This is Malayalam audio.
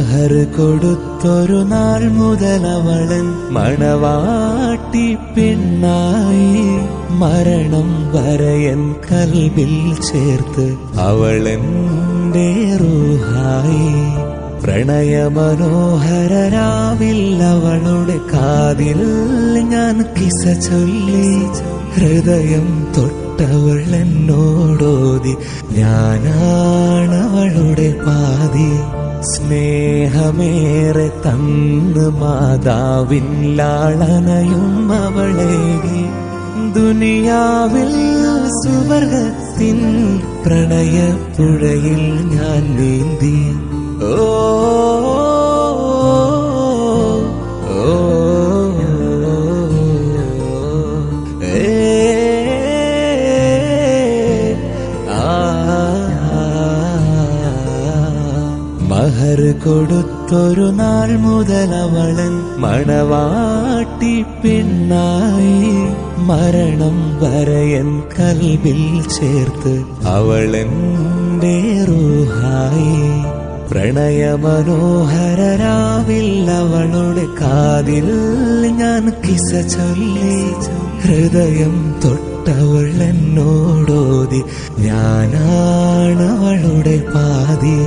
മഹർ കൊടുത്തൊരു നാൾ മുതൽ അവളൻ മണവാട്ടി പെണ്ണായി. മരണം വരയൻ കൽബിൽ ചേർത്ത് അവളെന്റെ റൂഹായി. പ്രണയമനോഹരരാവിൽ അവളുടെ കാതിൽ ഞാൻ കിസ ചൊല്ലി. ഹൃദയം തൊട്ടവൾ എന്നോടോതി, ഞാനാണവളുടെ പാതി. സ്നേഹമേറെ തന്ന് മാതാവിൻ ലാളനയും അവളേകി. ദുനിയാവിൽ സുവർഗത്തിൻ പ്രണയപ്പുഴയിൽ ഞാൻ നീന്തി. ഓ മഹർ കൊടുത്തൊരു നാൾ മുതൽ അവളൻ മണവാട്ടി പെണ്ണായി. മരണം വരയൻ കൽബിൽ ചേർത്ത് അവളെന്റെ റൂഹായി. പ്രണയമനോഹരരാവിൽ അവളുടെ കാതിൽ ഞാൻ കിസ ചൊല്ലി. ഹൃദയം തൊട്ടവൾ എന്നോടോതി, ഞാനാണവളുടെ പാതി.